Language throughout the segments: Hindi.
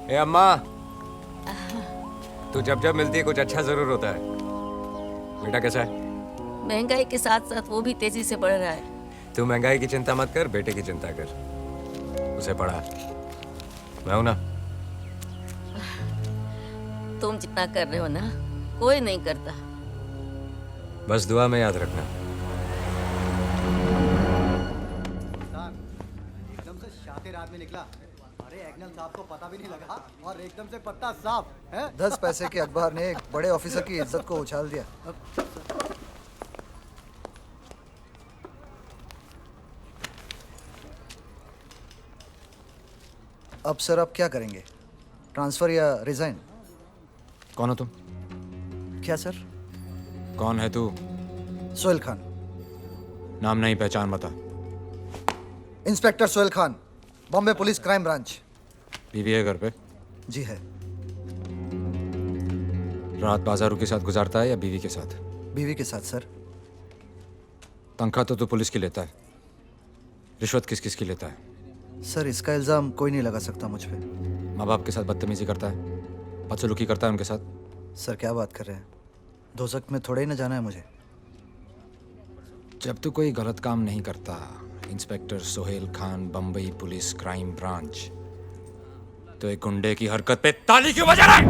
ए अम्मा, तू जब जब मिलती है कुछ अच्छा जरूर होता है। बेटा कैसा है? महंगाई के साथ साथ वो भी तेजी से बढ़ रहा है। तू महंगाई की चिंता मत कर, बेटे की चिंता कर। उसे पढ़ा, मैं हूं ना। तुम जितना कर रहे हो ना, कोई नहीं करता। बस दुआ में याद रखना। एकदम से शातिर आदमी निकला। अरे एग्नल साहब को पता भी नहीं लगा और एकदम से पत्ता साफ है। 10 पैसे के अखबार ने एक बड़े ऑफिसर की इज्जत को उछाल दिया। अब सर आप क्या करेंगे? ट्रांसफर या रिजाइन? कौन हो तुम? क्या सर? कौन है तू? सोहेल खान। नाम नहीं, पहचान बता। Inspector Sohail Khan, Bombay police crime branch. बीवी है घर पे? जी है। रात बाजारों के साथ गुजारता है या बीवी के साथ? बीवी के साथ सर। तनख्वाह तो तू पुलिस की लेता है, रिश्वत किस किस की लेता है? सर इसका इल्जाम कोई नहीं लगा सकता मुझ पे। माँ बाप के साथ बदतमीजी करता है, बदसलूकी करता है उनके साथ? सर क्या बात कर रहे हैं? दोजख में थोड़े ही ना जाना है मुझे। जब तू कोई गलत काम नहीं करता, inspector Sohail Khan, Bombay police crime branch, तो एक गुंडे की हरकत पे ताली क्यों बजा रहा है?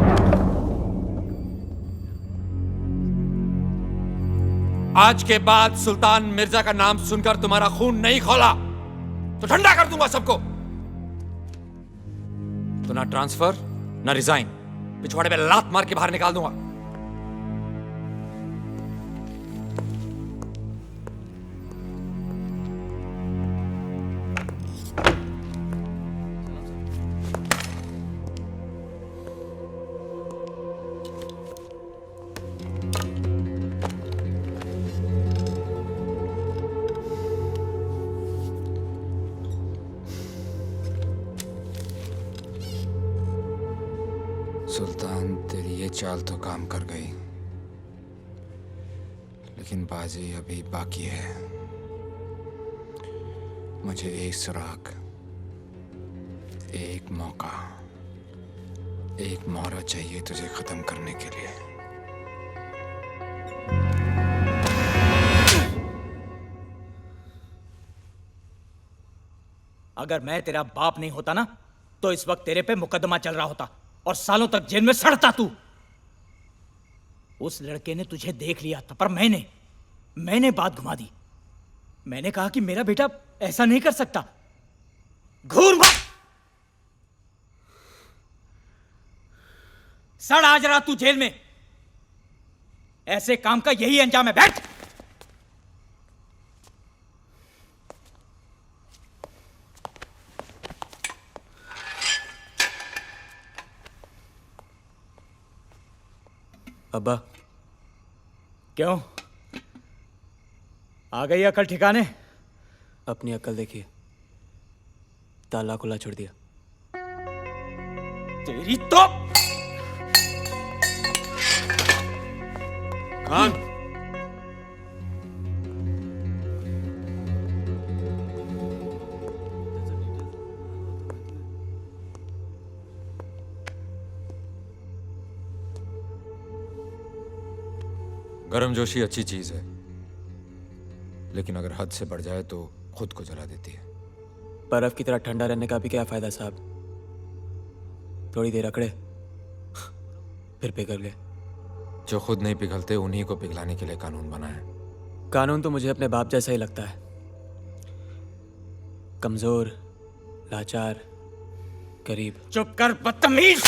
आज के बाद सुल्तान मिर्जा का नाम सुनकर तुम्हारा खून नहीं खौला तो ठंडा कर दूंगा सबको। तो ना ट्रांसफर ना रिजाइन, पिछवाड़े पे लात मार के बाहर निकाल दूंगा। सुल्तान, तेरी ये चाल तो काम कर गई, लेकिन बाजी अभी बाकी है। मुझे एक सुराग, एक मौका, एक मोहरा चाहिए तुझे खत्म करने के लिए। अगर मैं तेरा बाप नहीं होता ना, तो इस वक्त तेरे पे मुकदमा चल रहा होता और सालों तक जेल में सड़ता तू। उस लड़के ने तुझे देख लिया था, पर मैंने बात घुमा दी। मैंने कहा कि मेरा बेटा ऐसा नहीं कर सकता। घूर मत, सड़ आज रहा तू जेल में। ऐसे काम का यही अंजाम है। बैठ। अब्बा, क्यों? आ गई अकल ठिकाने? अपनी अक्ल देखिए, ताला खुला छोड़ दिया। तेरी तो खान, गर्मजोशी अच्छी चीज है, लेकिन अगर हद से बढ़ जाए तो खुद को जला देती है। बर्फ की तरह ठंडा रहने का भी क्या फायदा साहब? थोड़ी देर अकड़े, फिर पिघल गए। जो खुद नहीं पिघलते उन्हीं को पिघलाने के लिए कानून बना है। कानून तो मुझे अपने बाप जैसा ही लगता है, कमजोर, लाचार, गरीब। चुप कर बदतमीज।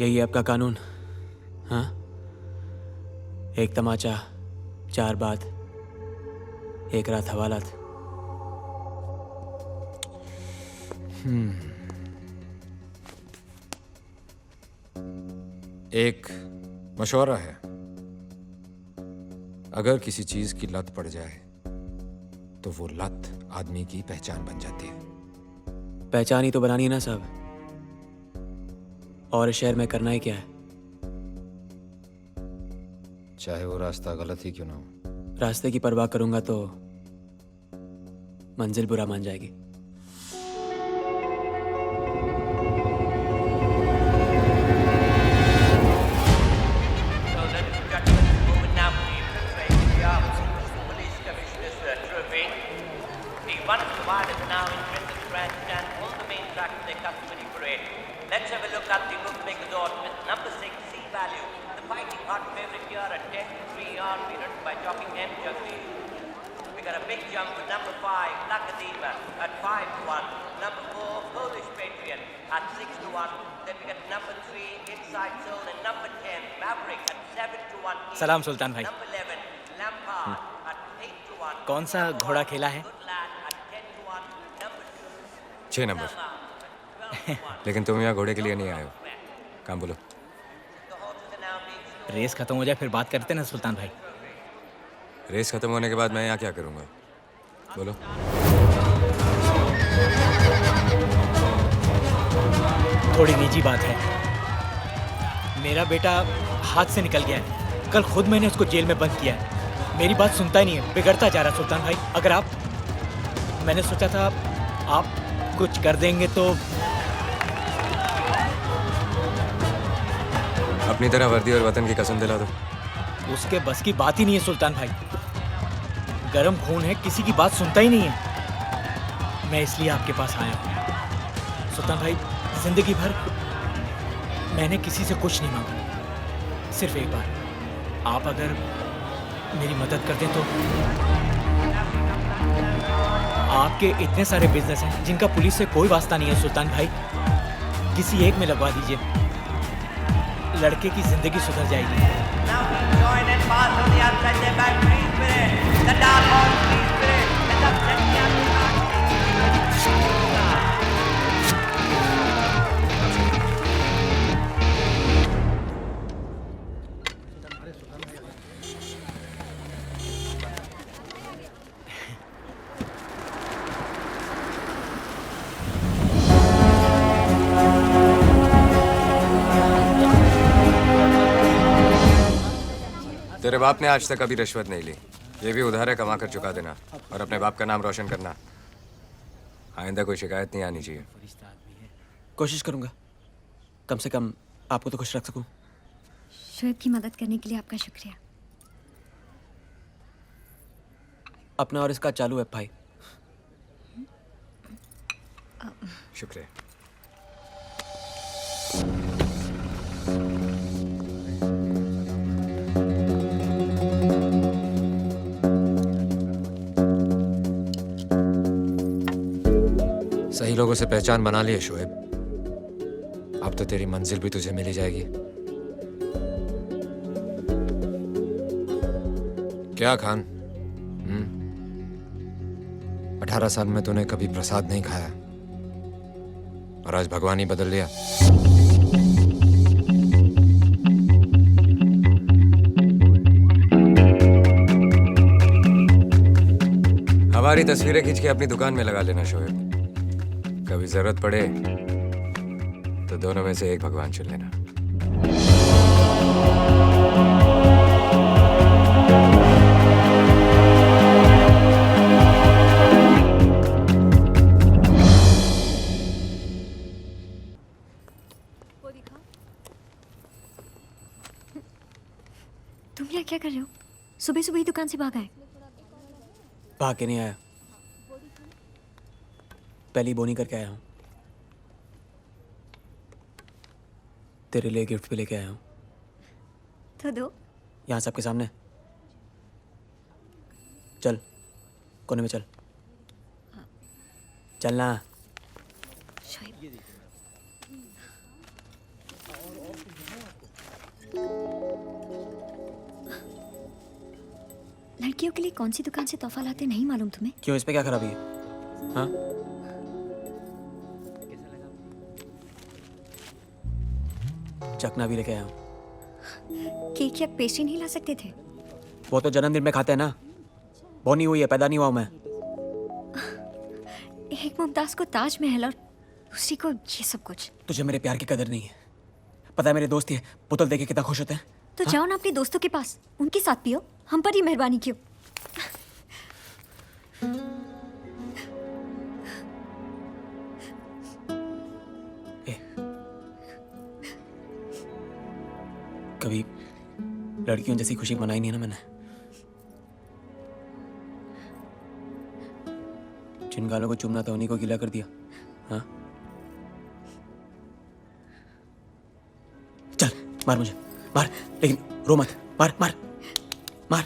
यही है आपका कानून? हाँ, एक तमाचा, 4 बात, एक रात हवालात। एक मशवरा है, अगर किसी चीज की लत पड़ जाए तो वो लत आदमी की पहचान बन जाती है। पहचान ही तो बनानी है ना साहब, और इस शहर में करना ही क्या है? चाहे वो रास्ता गलत ही क्यों ना हो। रास्ते की परवाह करूंगा तो मंजिल बुरा मान जाएगी। So, ladies and gentlemen, moving now to the infiltration of the office of the Police Commissioner's trophy. The wonderful wine is now in Britain's grandstand, all the main tracks of their customary parade. Let's have a look at the bookmaker's order with number 6, C value. The fighting hot favorite here at 10-3 on, ridden by jockey M. Jagdish. We got a big jump for number 5, Lakadima, at 5-1. Number 4, Polish Patriot, at 6-1. Then we got number 3, Inside Zone, and number 10, Maverick, at 7-1. सलाम सुल्तान भाई। Number 11, Lampard, at 8-1. कौन सा घोड़ा खेला है? Good lad, at 10-1. Number 2, 6 number. Selma, at 12-1. लेकिन तुम यहाँ घोड़े के लिए नहीं आए हो। काम बोलो। The horses are now being stored. Race खत्म हो जाए फिर बात करते हैं ना सुल्तान भाई। रेस खत्म होने के बाद मैं यहाँ क्या करूँगा? बोलो। थोड़ी निजी बात है। मेरा बेटा हाथ से निकल गया है। कल खुद मैंने उसको जेल में बंद किया है। मेरी बात सुनता ही नहीं है, बिगड़ता जा रहा सुल्तान भाई। अगर आप, मैंने सोचा था आप कुछ कर देंगे तो। अपनी तरह वर्दी और वतन की कसम दिला दो। उसके बस की बात ही नहीं है सुल्तान भाई। गरम खून है, किसी की बात सुनता ही नहीं है। मैं इसलिए आपके पास आया हूँ सुल्तान भाई। जिंदगी भर मैंने किसी से कुछ नहीं मांगा, सिर्फ एक बार आप अगर मेरी मदद कर दें तो। आपके इतने सारे बिजनेस हैं जिनका पुलिस से कोई वास्ता नहीं है सुल्तान भाई, किसी एक में लगवा दीजिए, लड़के की जिंदगी सुधर जाएगी। Now we join and pass on the outside there by Free Spirit. The dark horse Free Spirit has upset the outside. तेरे बाप ने आज तक कभी रिश्वत नहीं ली। ये भी उधार है, कमा कर चुका देना और अपने बाप का नाम रोशन करना। आइंदा कोई शिकायत नहीं आनी चाहिए। कोशिश करूंगा, कम से कम आपको तो खुश रख सकूं। शोएब की मदद करने के लिए आपका शुक्रिया। अपना और इसका चालू है भाई। शुक्रिया। सही लोगों से पहचान बना ली है शोएब। अब तो तेरी मंजिल भी तुझे मिली जाएगी। क्या खान? 18 साल में तूने कभी प्रसाद नहीं खाया और आज भगवान ही बदल दिया। हमारी तस्वीरें खींच के अपनी दुकान में लगा लेना शोएब। कभी जरूरत पड़े तो दोनों में से एक भगवान चुन लेना। तुम यहाँ क्या कर रहे हो? सुबह सुबह ही दुकान से भाग आए। भाग के नहीं आया, पहली बोनी करके आया हूँ। तेरे लिए गिफ्ट भी लेके आया हूँ। तो दो। यहाँ सबके सामने। चल, कोने में चल। चलना। शोएब, लड़कियों के लिए कौन सी दुकान से तोहफा लाते नहीं मालूम तुम्हें? क्यों, इस पे क्या खराबी है? हाँ, चखना भी लेके आया हूँ। केक या पेस्ट्री नहीं ला सकते थे? वो तो जन्मदिन में खाते हैं ना। बोनी हुई है, पैदा नहीं हुआ हूं मैं। एक मुमताज को ताजमहल और दूसरी को ये सब कुछ। तुझे मेरे प्यार की कदर नहीं है। पता है मेरे दोस्त ये बोतल देके कितना खुश होते हैं। तो जाओ ना अपने दोस्तों के पास, उनके साथ पियो। हम पर ही मेहरबानी क्यों? कभी लड़कियों जैसी खुशी मनाई नहीं ना मैंने। जिन गालों को चूमना था उन्हीं को गीला कर दिया। हाँ, चल मार मुझे, मार, लेकिन रो मत। मार मार मार।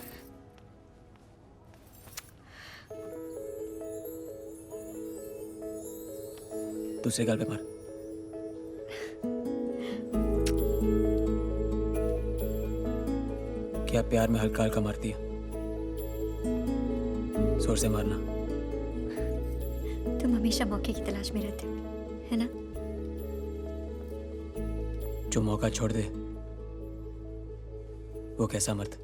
दूसरे गाल पे मार। क्या प्यार में हल्का हल्का मारती है? जोर से मारना। तुम हमेशा मौके की तलाश में रहते हो, है ना? जो मौका छोड़ दे वो कैसा मर्द?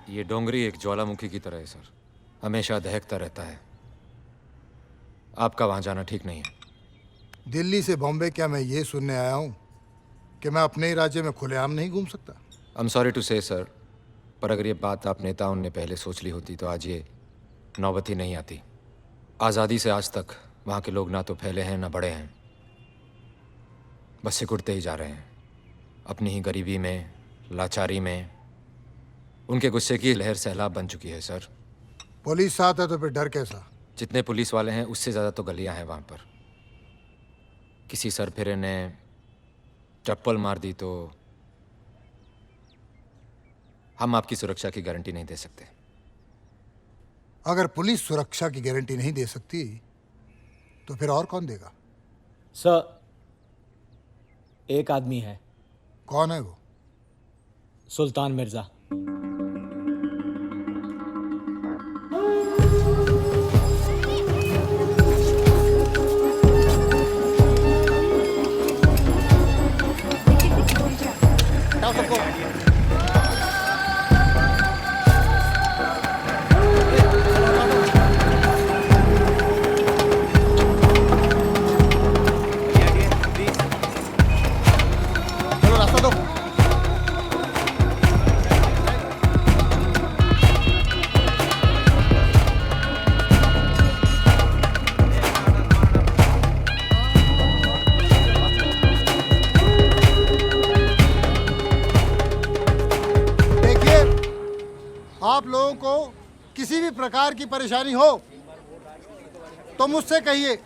ये डोंगरी एक ज्वालामुखी की तरह है सर, हमेशा दहकता रहता है। आपका वहां जाना ठीक नहीं है। दिल्ली से बॉम्बे क्या मैं ये सुनने आया हूँ कि मैं अपने ही राज्य में खुलेआम नहीं घूम सकता? आई एम सॉरी टू से सर, पर अगर ये बात आप नेताओं ने पहले सोच ली होती तो आज ये नौबत ही नहीं आती। आज़ादी से आज तक वहाँ के लोग ना तो फैले हैं ना बड़े हैं, बस सिकुड़ते ही जा रहे हैं अपनी ही गरीबी में, लाचारी में। उनके गुस्से की लहर सैलाब बन चुकी है सर। पुलिस साथ है तो फिर डर कैसा? जितने पुलिस वाले हैं उससे ज़्यादा तो गलियां हैं वहाँ पर। किसी सरफिरे ने चप्पल मार दी तो हम आपकी सुरक्षा की गारंटी नहीं दे सकते। अगर पुलिस सुरक्षा की गारंटी नहीं दे सकती तो फिर और कौन देगा? सर, एक आदमी है। कौन है वो? सुल्तान मिर्जा। आप लोगों को किसी भी प्रकार की परेशानी हो तो मुझसे कहिए।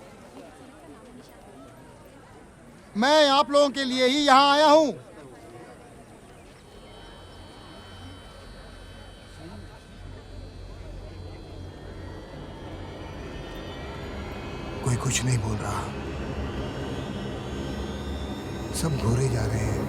मैं आप लोगों के लिए ही यहां आया हूं। कोई कुछ नहीं बोल रहा, सब घूरे जा रहे हैं।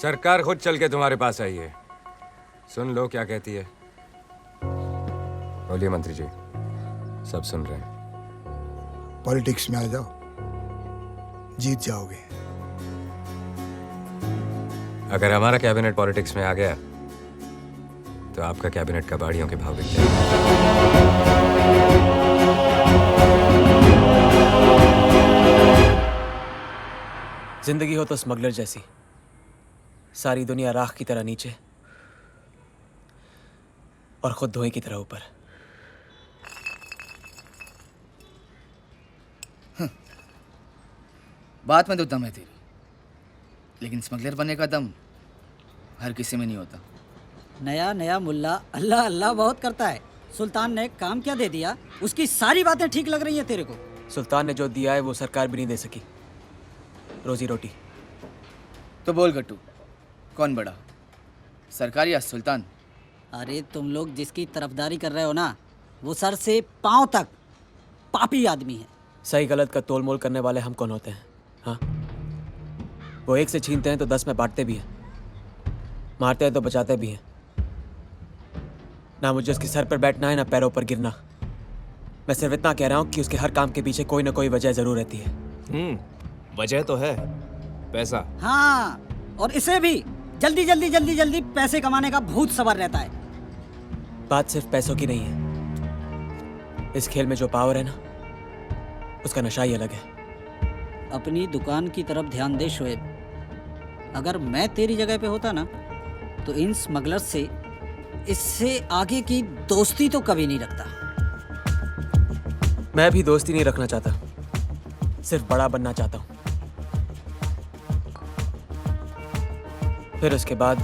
सरकार खुद चल के तुम्हारे पास आई है, सुन लो क्या कहती है। बोलिए मंत्री जी, सब सुन रहे हैं। पॉलिटिक्स में आ जाओ, जीत जाओगे। अगर हमारा कैबिनेट पॉलिटिक्स में आ गया तो आपका कैबिनेट कबाड़ियों के भाव बिक जाएगा। जिंदगी हो तो स्मगलर जैसी, सारी दुनिया राख की तरह नीचे और खुद धुएं की तरह ऊपर। बात में तो दम है तेरी, लेकिन स्मगलर बनने का दम हर किसी में नहीं होता। नया नया मुल्ला अल्लाह अल्लाह बहुत करता है। सुल्तान ने काम क्या दे दिया, उसकी सारी बातें ठीक लग रही हैं तेरे को। सुल्तान ने जो दिया है वो सरकार भी नहीं दे सकी, रोजी रोटी। तो बोल गट्टू, कौन बड़ा, सरकार या सुल्तान? अरे तुम लोग जिसकी तरफदारी कर रहे हो ना, वो सर से पांव तक पापी आदमी है। सही गलत का तोल मोल करने वाले हम कौन होते हैं? हाँ, वो एक से छीनते हैं तो 10 में बांटते भी हैं, मारते हैं तो बचाते भी हैं। ना मुझे उसके सर पर बैठना है ना पैरों पर गिरना। मैं सिर्फ इतना कह रहा हूँ कि उसके हर काम के पीछे कोई ना कोई वजह जरूर रहती है। वजह तो है पैसा। हाँ, और इसे भी जल्दी पैसे कमाने का भूत सवार रहता है। बात सिर्फ पैसों की नहीं है। इस खेल में जो पावर है ना, उसका नशा ही अलग है। अपनी दुकान की तरफ ध्यान दे शोएब। अगर मैं तेरी जगह पे होता ना, तो इन स्मगलर्स से इससे आगे की दोस्ती तो कभी नहीं रखता। मैं भी दोस्ती नहीं रखना चाहता, सिर्फ बड़ा बनना चाहता हूँ। फिर उसके बाद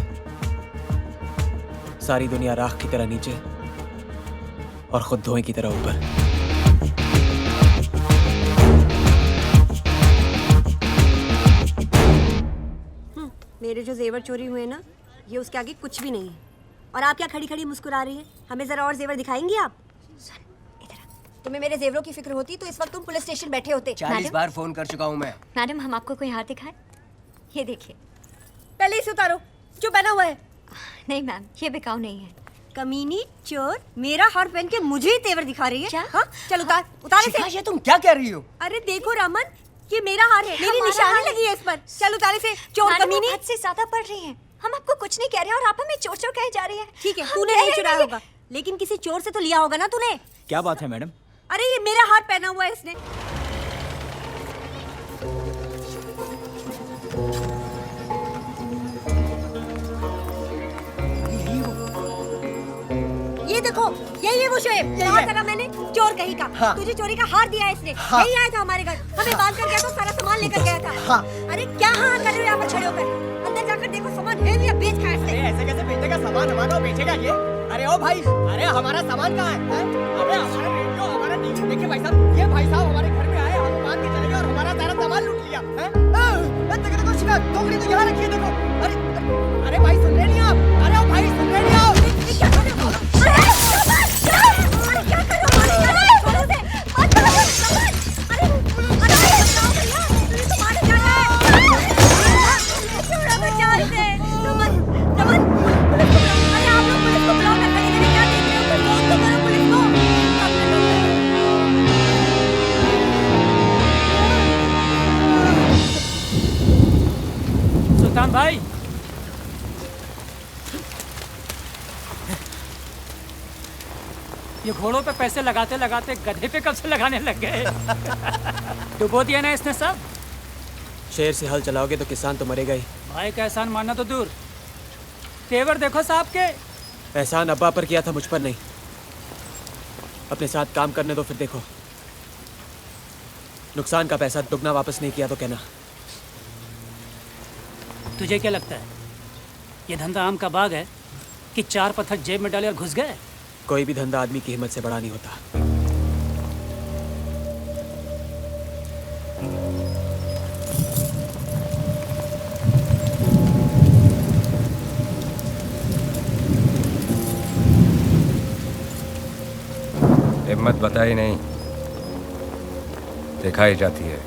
सारी दुनिया राख की तरह नीचे और खुद धुएं की तरह ऊपर। मेरे जो जेवर चोरी हुए ना, ये उसके आगे कुछ भी नहीं है। और आप क्या खड़ी खड़ी मुस्कुरा रही है? हमें जरा और जेवर दिखाएंगी आप? तुम्हें मेरे जेवरों की फिक्र होती तो इस वक्त तुम पुलिस स्टेशन बैठे होते। 40 बार फोन कर चुका हूँ मैं। मैडम, हम आपको कोई हार दिखाएं? ये देखिए। पहले इसे उतारो जो पहना हुआ है। नहीं मैम, ये बिकाऊ नहीं है। कमीनी चोर, मेरा हार पहन के मुझे ही तेवर दिखा रही है। क्या? हाँ, चल उतार इसे। ये तुम क्या कह रही हो? अरे देखो रामन, ये मेरा हार है, मेरी निशानी लगी है इस पर। चल उतार इसे, चोर कमीनी। हद से ज्यादा पढ़ रही हैं। हम आपको कुछ नहीं कह रहे हैं और आप हमें चोर चोर कहे जा रही हैं। ठीक है, तूने नहीं चुराया होगा, लेकिन किसी चोर से तो लिया होगा ना तूने। क्या बात है मैडम? अरे ये मेरा हार पहना हुआ है इसने। ये देखो, यही है वो शोएब। कहा करा मैंने, चोर कहीं का। हाँ। तुझे चोरी का हार दिया है इसने। हाँ। यही आया था हमारे घर, हमें बांध कर गया तो सारा सामान लेकर गया था। हाँ। अरे क्या हाँ कर रहे हो यहाँ पर खड़े होकर? अंदर जाकर देखो सामान है या बेच खाया इसने। ऐसे कैसे बेचेगा सामान? हमारा बेचेगा ये? अरे ओ भाई, अरे हमारा सामान कहाँ है? अरे हमारा रेडियो, हमारा टीवी। देखिए भाई साहब, ये भाई साहब हमारे घर में आए, हम बांध के चले गए और हमारा सारा सामान लूट लिया। देखो शिकार, टोकरी तो यहाँ रखी है, देखो। अरे भाई सुन रहे नहीं आप? अरे ओ भाई सुन रहे नहीं आप? क्या कर रहे हो? अरे क्या कर रहे हो? छोड़ो उसे, मत करो सामान। अरे तो मारे जा रहा है। छोड़ो बच्चा इसे। रमन, अरे आप लोग पुलिस को बुलाओ ना, खड़े खड़े क्या देख रहे हो? कोई फोन तो करो पुलिस को। सुल्तान भाई, ये घोड़ों पे पैसे लगाते लगाते गधे पे कब से लगाने लग गए? डुबो दिया ना इसने सब। शेर से हल चलाओगे तो किसान तो मरेगा ही। भाई का एहसान मानना तो दूर, तेवर देखो साहब के। एहसान अब्बा पर किया था, मुझ पर नहीं। अपने साथ काम करने दो, फिर देखो। नुकसान का पैसा दुगना वापस नहीं किया तो कहना। तुझे क्या लगता है ये धंधा आम का बाग है कि 4 पत्थर जेब में डाले और घुस गए? कोई भी धंधा आदमी की हिम्मत से बड़ा नहीं होता। हिम्मत बताई नहीं, दिखाई जाती है।